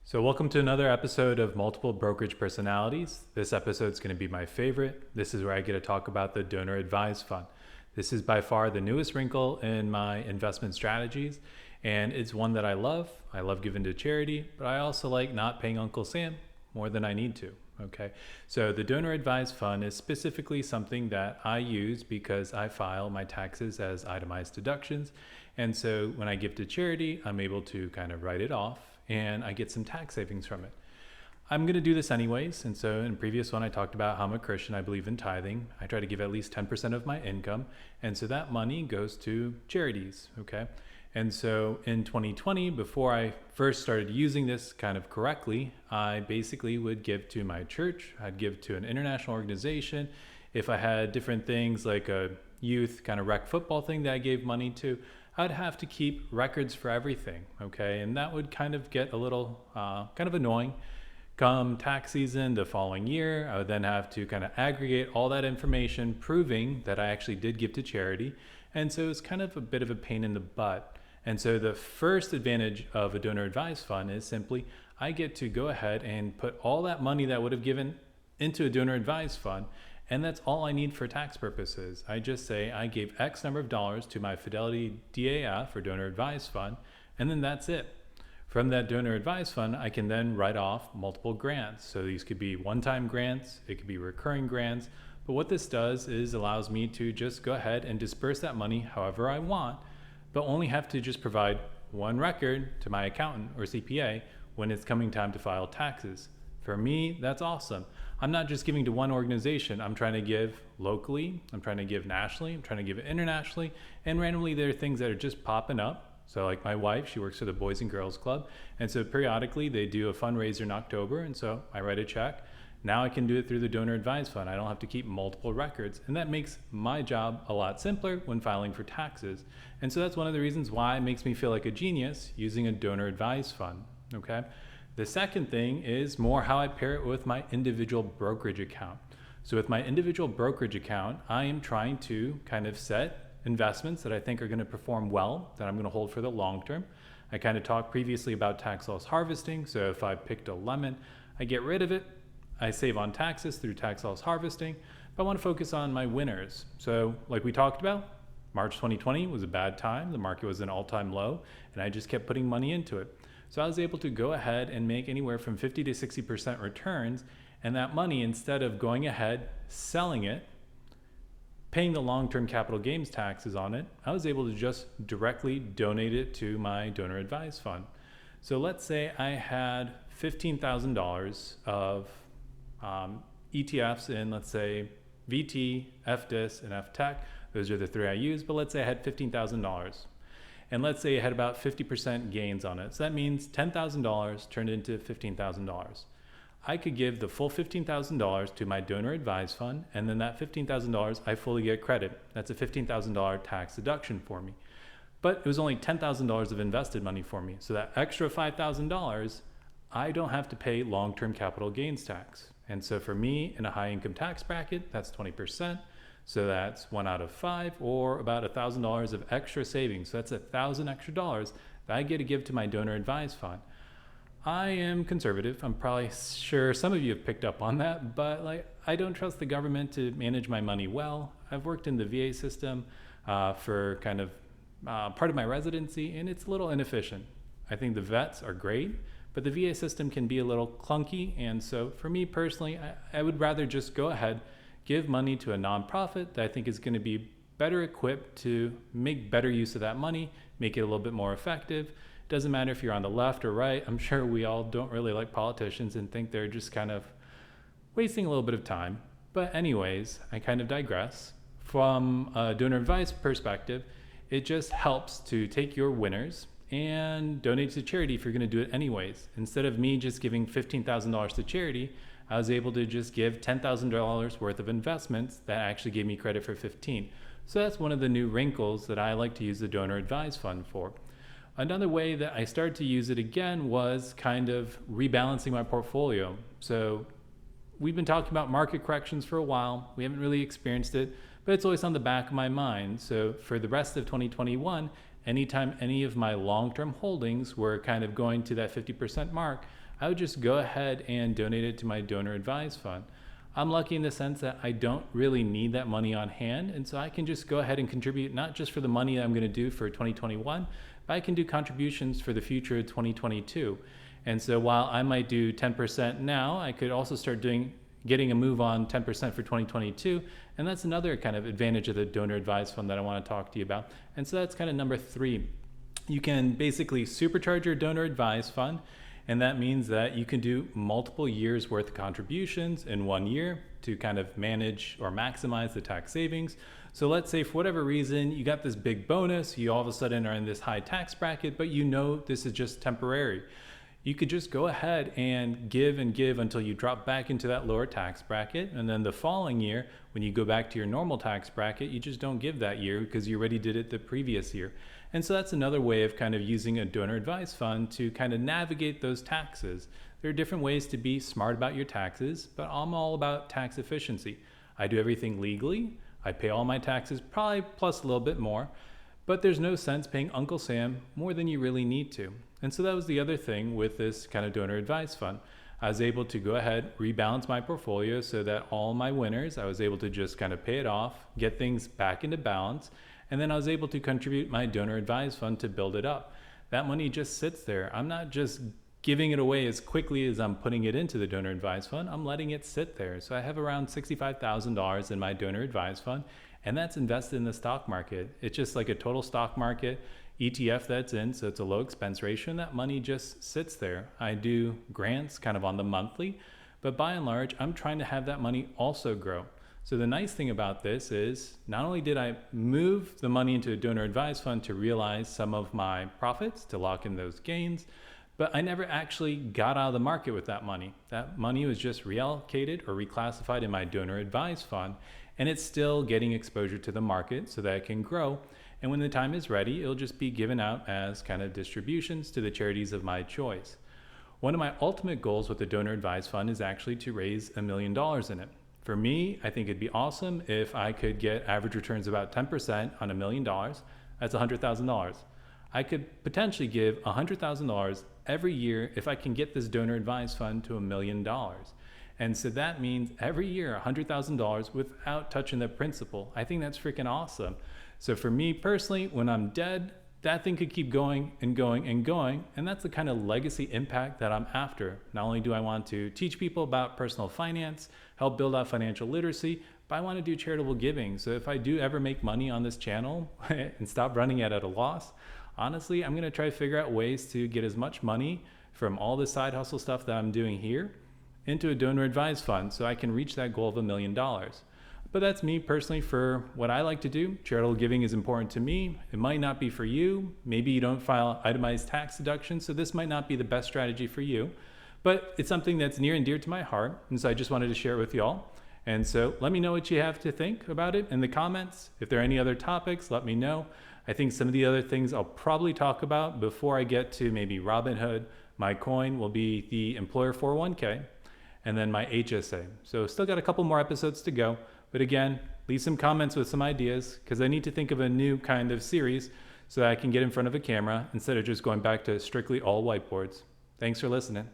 So welcome to another episode of Multiple Brokerage Personalities. This episode is going to be my favorite. This is where I get to talk about the donor advised fund. This is by far the newest wrinkle in my investment strategies, and it's one that I love. I love giving to charity, but I also like not paying Uncle Sam more than I need to. Okay, so the donor advised fund is specifically something that I use because I file my taxes as itemized deductions. And so when I give to charity, I'm able to kind of write it off and I get some tax savings from it. I'm going to do this anyways. And so in the previous one, I talked about how I'm a Christian. I believe in tithing. I try to give at least 10% of my income. And so that money goes to charities. Okay. And so in 2020, before I first started using this kind of correctly, I basically would give to my church. I'd give to an international organization. If I had different things like a youth kind of rec football thing that I gave money to, I'd have to keep records for everything, okay? And that would kind of get a little kind of annoying. Come tax season the following year, I would then have to kind of aggregate all that information, proving that I actually did give to charity. And so it's kind of a bit of a pain in the butt. And so the first advantage of a donor advised fund is simply I get to go ahead and put all that money that would have given into a donor advised fund, and that's all I need for tax purposes. I just say I gave X number of dollars to my Fidelity DAF or donor advised fund, and then that's it. From that donor advised fund, I can then write off multiple grants. So these could be one-time grants, it could be recurring grants, but what this does is allows me to just go ahead and disperse that money however I want, but only have to just provide one record to my accountant or CPA when it's coming time to file taxes. For me, that's awesome. I'm not just giving to one organization. I'm trying to give locally, I'm trying to give nationally, I'm trying to give internationally, and randomly there are things that are just popping up. So like my wife, she works for the Boys and Girls Club, and so periodically they do a fundraiser in October, and so I write a check. Now I can do it through the donor advised fund. I don't have to keep multiple records, and that makes my job a lot simpler when filing for taxes. And so that's one of the reasons why it makes me feel like a genius using a donor advised fund, okay? The second thing is more how I pair it with my individual brokerage account. So with my individual brokerage account, I am trying to kind of set investments that I think are going to perform well, that I'm going to hold for the long term. I kind of talked previously about tax loss harvesting. So if I picked a lemon, I get rid of it. I save on taxes through tax loss harvesting, but I want to focus on my winners. So like we talked about, March 2020 was a bad time. The market was an all-time low, and I just kept putting money into it. So I was able to go ahead and make anywhere from 50 to 60% returns, and that money, instead of going ahead, selling it, paying the long-term capital gains taxes on it, I was able to just directly donate it to my donor advised fund. So let's say I had $15,000 of ETFs in, let's say, VT, FDIS, and FTech. Those are the three I use, but let's say I had $15,000. And let's say it had about 50% gains on it. So that means $10,000 turned into $15,000. I could give the full $15,000 to my donor advised fund, and then that $15,000 I fully get credit. That's a $15,000 tax deduction for me. But it was only $10,000 of invested money for me. So that extra $5,000, I don't have to pay long-term capital gains tax. And so for me, in a high income tax bracket, that's 20%. So that's 1 out of 5, or about $1,000 of extra savings. So that's $1,000 extra dollars that I get to give to my donor advised fund. I am conservative. I'm probably sure some of you have picked up on that, but I don't trust the government to manage my money well. I've worked in the VA system for kind of part of my residency, and it's a little inefficient. I think the vets are great, but the VA system can be a little clunky. And so for me personally, I would rather just go ahead, give money to a nonprofit that I think is going to be better equipped to make better use of that money, make it a little bit more effective. Doesn't matter if you're on the left or right. I'm sure we all don't really like politicians and think they're just kind of wasting a little bit of time. But anyways, I kind of digress. From a donor advised perspective, it just helps to take your winners and donate to charity if you're going to do it anyways. Instead of me just giving $15,000 to charity, I was able to just give $10,000 worth of investments that actually gave me credit for 15. So that's one of the new wrinkles that I like to use the donor advised fund for. Another way that I started to use it again was kind of rebalancing my portfolio. So we've been talking about market corrections for a while. We haven't really experienced it, but it's always on the back of my mind. So for the rest of 2021, anytime any of my long-term holdings were kind of going to that 50% mark, I would just go ahead and donate it to my donor advised fund. I'm lucky in the sense that I don't really need that money on hand, and so I can just go ahead and contribute not just for the money I'm going to do for 2021, but I can do contributions for the future of 2022. And so while I might do 10% now, I could also start getting a move on 10% for 2022, and that's another kind of advantage of the donor advised fund that I want to talk to you about. And so that's kind of number 3. You can basically supercharge your donor advised fund, and that means that you can do multiple years worth of contributions in 1 year to kind of manage or maximize the tax savings. So let's say for whatever reason, you got this big bonus, you all of a sudden are in this high tax bracket, but you know this is just temporary. You could just go ahead and give until you drop back into that lower tax bracket. And then the following year, when you go back to your normal tax bracket, you just don't give that year because you already did it the previous year. And so that's another way of kind of using a donor advised fund to kind of navigate those taxes. There are different ways to be smart about your taxes, but I'm all about tax efficiency. I do everything legally. I pay all my taxes, probably plus a little bit more, but there's no sense paying Uncle Sam more than you really need to. And so that was the other thing with this kind of donor advised fund. I was able to go ahead, rebalance my portfolio so that all my winners, I was able to just kind of pay it off, get things back into balance, and then I was able to contribute my donor advised fund to build it up. That money just sits there. I'm not just giving it away as quickly as I'm putting it into the donor advised fund. I'm letting it sit there. So I have around $65,000 in my donor advised fund, and that's invested in the stock market. It's just like a total stock market ETF that's in, so it's a low expense ratio, and that money just sits there. I do grants kind of on the monthly, but by and large, I'm trying to have that money also grow. So the nice thing about this is not only did I move the money into a donor advised fund to realize some of my profits, to lock in those gains, but I never actually got out of the market with that money. That money was just reallocated or reclassified in my donor advised fund, and it's still getting exposure to the market so that it can grow. And when the time is ready, it'll just be given out as kind of distributions to the charities of my choice. One of my ultimate goals with the donor advised fund is actually to raise $1 million in it. For me, I think it'd be awesome if I could get average returns about 10% on $1 million. That's $100,000. I could potentially give $100,000 every year if I can get this donor advised fund to $1 million. And so that means every year $100,000 without touching the principal. I think that's freaking awesome. So for me personally, when I'm dead, that thing could keep going and going and going. And that's the kind of legacy impact that I'm after. Not only do I want to teach people about personal finance, help build out financial literacy, but I want to do charitable giving. So if I do ever make money on this channel and stop running it at a loss, honestly, I'm going to try to figure out ways to get as much money from all the side hustle stuff that I'm doing here into a donor advised fund so I can reach that goal of $1 million. But that's me personally for what I like to do. Charitable giving is important to me. It might not be for you. Maybe you don't file itemized tax deductions, so this might not be the best strategy for you. But it's something that's near and dear to my heart, and so I just wanted to share it with y'all. And so let me know what you have to think about it in the comments. If there are any other topics, let me know. I think some of the other things I'll probably talk about before I get to maybe Robinhood, my coin will be the employer 401k, and then my HSA. So still got a couple more episodes to go. But again, leave some comments with some ideas because I need to think of a new kind of series so that I can get in front of a camera instead of just going back to strictly all whiteboards. Thanks for listening.